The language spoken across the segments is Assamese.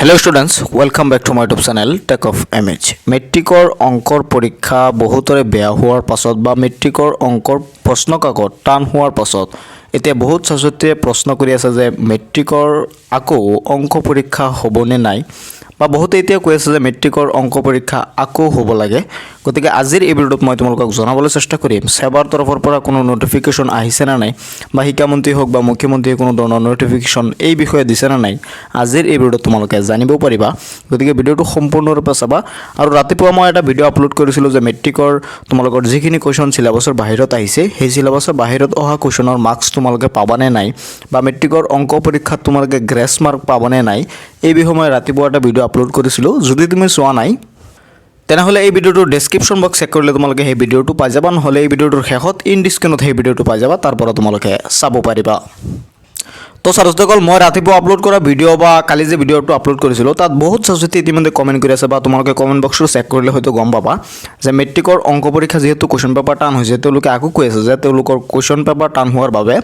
hello students welcome back to my YouTube channel tech of MH मेट्रिकर अंकर परीक्षा बहुतरे बेया होৱাৰ পাছত বা মেট্ৰিকৰ অংকৰ প্ৰশ্ন কাকত টান হোৱাৰ পাছত এতিয়া বহুত ছাত্ৰছাত্ৰীয়ে প্ৰশ্ন কৰি আছে যে মেট্ৰিকৰ আকৌ অংক পৰীক্ষা হ'বনে নাই বা বহুতে এতিয়া কৈ আছে যে মেট্ৰিকৰ অংক পৰীক্ষা আকৌ হ'ব লাগে গতিকে আজিৰ এই ভিডিঅ'ত মই তোমালোকক জনাবলৈ চেষ্টা কৰিম সেৱাৰ তৰফৰ পৰা কোনো নটিফিকেশন আহিছে না নাই বা শিক্ষামন্ত্ৰী হোক বা মুখ্যমন্ত্ৰীয়ে কোনো ধৰণৰ নটিফিকেশন এই বিষয়ে দিছে না নাই আজিৰ এই ভিডিঅ'ত তোমালোকে জানিব পাৰিবা গতিকে ভিডিঅ'টো সম্পূৰ্ণৰূপে চাবা আৰু ৰাতিপুৱা মই এটা ভিডিঅ' আপলোড কৰিছিলোঁ যে মেট্ৰিকৰ তোমালোকৰ যিখিনি কোৱেশ্চন সিলেবাছৰ বাহিৰত আহিছে সেই সিলেবাছৰ বাহিৰত অহা কোৱেশ্চনৰ মাৰ্কছ তোমালোকে পাবানে নাই বা মেট্ৰিকৰ অংক পৰীক্ষাত তোমালোকে গ্ৰেছ মাৰ্ক পাবানে নাই এই বিষয়ে মই ৰাতিপুৱা এটা ভিডিঅ' আপলোড কৰিছিলোঁ যদি তুমি চোৱা নাই তেনেহলে এই ভিডিওটোৰ ডেসক্ৰিপশন বক্স চেক কৰিলে তোমালোকে এই ভিডিওটো পাই যাবা নহলে এই ভিডিওটোৰ শেষত ইন ডিসক্ৰিপশনত এই ভিডিওটো পাই যাবা তাৰ পৰা তোমালোকে চাব পাৰিবা তো ছাত্ৰসকল মই ৰাতিপুৱা আপলোড কৰা ভিডিঅ' বা কালি যে ভিডিঅ'টো আপলোড কৰিছিলোঁ তাত বহুত ছাত্ৰছাত্ৰী ইতিমধ্যে কমেণ্ট কৰি আছে বা তোমালোকে কমেণ্ট বক্সটো চেক কৰিলে হয়তো গম পাবা যে মেট্ৰিকৰ অংক পৰীক্ষা যেহেতু কোৱেশ্চন পেপাৰ টান হৈছে তেওঁলোকে আকৌ কৈ আছে যে তেওঁলোকৰ কোৱেশ্চন পেপাৰ টান হোৱাৰ বাবে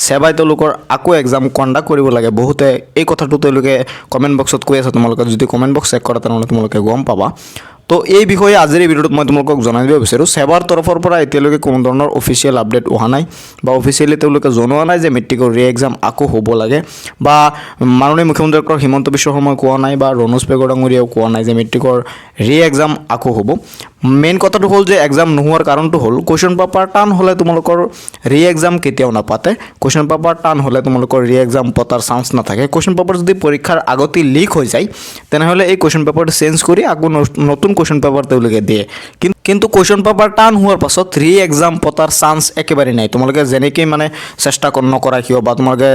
সেৱাই তেওঁলোকৰ আকৌ এক্সাম কণ্ডাক্ট কৰিব লাগে বহুতে এই কথাটো তেওঁলোকে কমেণ্ট বক্সত কৈ আছে তোমালোকে যদি কমেণ্ট বক্স চেক কৰা তেনেহ'লে তোমালোকে গম পাবা তো এই বিষয়ে আজিৰ এই ভিডিঅ'ত মই তোমালোকক জনাই দিব বিচাৰোঁ সেৱাৰ তৰফৰ পৰা এতিয়ালৈকে কোনো ধৰণৰ অফিচিয়েল আপডেট অহা নাই বা অফিচিয়েলি তেওঁলোকে জনোৱা নাই যে মেট্ৰিকৰ ৰি এক্সাম আকৌ হ'ব লাগে বা মাননীয় মুখ্যমন্ত্ৰী ডক্টৰ হিমন্ত বিশ্ব শৰ্মাই কোৱা নাই বা ৰণোজ পেগু ডাঙৰীয়াও কোৱা নাই যে মেট্ৰিকৰ ৰি এক্সাম আকৌ হ'ব মেইন কথাটো হ'ল যে এক্সাম নোহোৱাৰ কাৰণটো হ'ল কোৱেশ্চন পেপাৰ টান হ'লে তোমালোকৰ ৰি এক্সাম কেতিয়াও নাপাতে কোৱেশ্চন পেপাৰ টান হ'লে তোমালোকৰ ৰি এক্সাম পতাৰ চান্স নাথাকে কোৱেশ্চন পেপাৰ যদি পৰীক্ষাৰ আগতে লিক হৈ যায় তেনেহ'লে এই কোৱেশ্চন পেপাৰটো চেঞ্জ কৰি আকৌ নতুন কোৱেশ্চন পেপাৰ তেওঁলোকে দিয়ে কিন্তু কোৱেশ্চন পেপাৰ টান হোৱাৰ পাছত ৰি এক্সাম পতাৰ চান্স একেবাৰে নাই তোমালোকে যেনেকৈ মানে চেষ্টা নকৰা কিয় বা তোমালোকে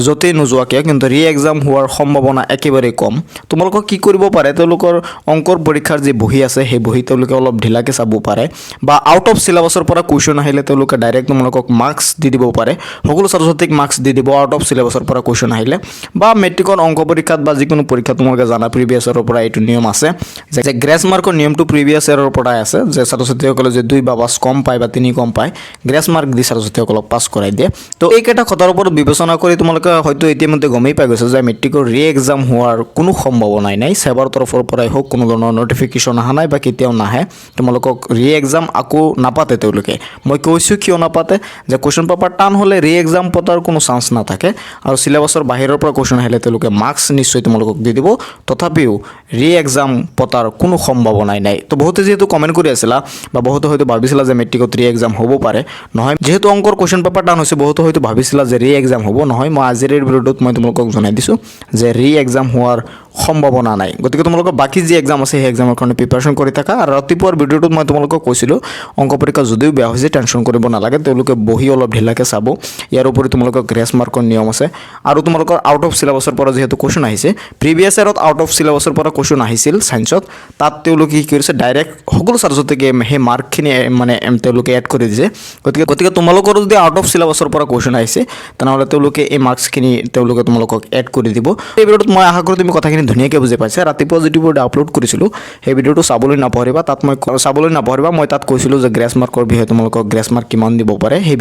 য'তেই নোযোৱা কিয় কিন্তু ৰি এক্সাম হোৱাৰ সম্ভাৱনা একেবাৰে কম তোমালোকক কি কৰিব পাৰে তেওঁলোকৰ অংকৰ পৰীক্ষাৰ যি বহি আছে সেই বহি তেওঁলোকে অলপ ঢিলাকৈ চাব পাৰে বা আউট অফ সিলেবাছৰ পৰা কুৱেশ্চন আহিলে তেওঁলোকে ডাইৰেক্ট তোমালোকক মাৰ্কছ দি দিব পাৰে সকলো ছাত্ৰছাত্ৰীক মাৰ্কছ দি দিব আউট অফ সিলেবাছৰ পৰা কুৱেশ্চন আহিলে বা মেট্ৰিকৰ অংক পৰীক্ষাত বা যিকোনো পৰীক্ষা তোমালোকে জানা প্ৰিভিয়াছ ইয়াৰৰ পৰা এইটো নিয়ম আছে যে গ্ৰেছ মাৰ্কৰ নিয়মটো প্ৰিভিয়াছ ইয়াৰৰ পৰাই আছে যে ছাত্ৰছাত্ৰীসকলে যে 2 বা 5 কম পায় বা 3 কম পায় গ্ৰেছ মাৰ্ক দি ছাত্ৰছাত্ৰীসকলক পাছ কৰাই দিয়ে তো এইকেইটা কথাৰ ওপৰত বিবেচনা কৰি তোমালোকে হয়তো ইতিমধ্যে গমেই পাই গৈছে যে মেট্ৰিকৰ ৰি এক্সাম হোৱাৰ কোনো সম্ভাৱনাই নাই সেৱাৰ তৰফৰ পৰাই হওক কোনো ধৰণৰ নটিফিকেশ্যন অহা নাই বা কেতিয়াও নাহে তোমালোকক ৰি এক্সাম আকৌ নাপাতে তেওঁলোকে মই কৈছোঁ কিয় নাপাতে যে কুৱেশ্চন পেপাৰ টান হ'লে ৰি এক্সাম পতাৰ কোনো চান্স নাথাকে আৰু সিলেবাছৰ বাহিৰৰ পৰা কুৱেশ্চন আহিলে তেওঁলোকে মাৰ্কছ নিশ্চয় তোমালোকক দি দিব তথাপিও ৰি এক্সাম পতাৰ কোনো সম্ভাৱনাই নাই তো বহুতে যেহেতু কমেণ্ট কৰি আছিলা বা বহুতে হয়তো ভাবিছিলা যে মেট্ৰিকত ৰি এক্সাম হ'ব পাৰে নহয় যেহেতু অংকৰ কুৱেশ্চন পেপাৰ টান হৈছে বহুতে হয়তো ভাবিছিলা যে ৰি এক্সাম হ'ব নহয় মই আজিৰ এই ভিডিঅ'টোত মই তোমালোকক জনাই দিছোঁ যে ৰি এক্সাম হোৱাৰ সম্ভাৱনা নাই গতিকে তোমালোকৰ বাকি যি এক্সাম আছে সেই এক্সামৰ কাৰণে প্ৰিপাৰেশ্যন কৰি থাকা আৰু ৰাতিপুৱাৰ ভিডিঅ'টোত মই তোমালোকক কৈছিলোঁ অংক পৰীক্ষা যদিও বেয়া হৈছে টেনশ্যন কৰিব নালাগে তেওঁলোকে বহি অলপ ঢিলাকৈ চাব ইয়াৰ উপৰি তোমালোকৰ গ্ৰেছ মাৰ্কৰ নিয়ম আছে আৰু তোমালোকৰ আউট অফ সিলেবাছৰ পৰা যিহেতু কুৱেশ্চন আহিছে প্ৰিভিয়াছ ইয়াৰত আউট অফ সিলেবাছৰ পৰা কুৱেশ্চন আহিছিল ছায়েন্সত তাত তেওঁলোকে কি কৰিছে ডাইৰেক্ট সকলো ছাত্ৰছাত্ৰীকে সেই মাৰ্কখিনি মানে তেওঁলোকে এড কৰি দিছে গতিকে তোমালোকৰো যদি আউট অফ সিলেবাছৰ পৰা কুৱেশ্চন আহিছে তেনেহ'লে তেওঁলোকে এই মাৰ্কছখিনি তেওঁলোকে তোমালোকক এড কৰি দিব এই ভিডিঅ'টোত মই আশা কৰোঁ তুমি কথাখিনি ধুনীয়াকৈ বুজি পাইছা ৰাতিপুৱা যিটো ভিডিঅ' আপলোড কৰিছিলোঁ সেই ভিডিঅ'টো চাবলৈ নাপাহৰিবা মই তাত কৈছিলোঁ যে গ্ৰেছ মাৰ্কৰ বিষয়ে তোমালোকক গ্ৰেছ মাৰ্ক কিমান দিব পাৰে সেই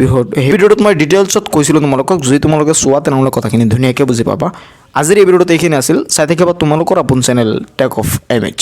ভিডিঅ'টোত মই ডিটেইলছত কৈছিলোঁ তোমালোকক যদি তোমালোকে চোৱা তেনেহ'লে কথাখিনি ধুনীয়াকৈ বুজি পাবা আজিৰ এই ভিডিঅ'টোত এইখিনি আছিল চাই থাকিবা তোমালোকৰ আপোন চেনেল টেক অফ এমএচ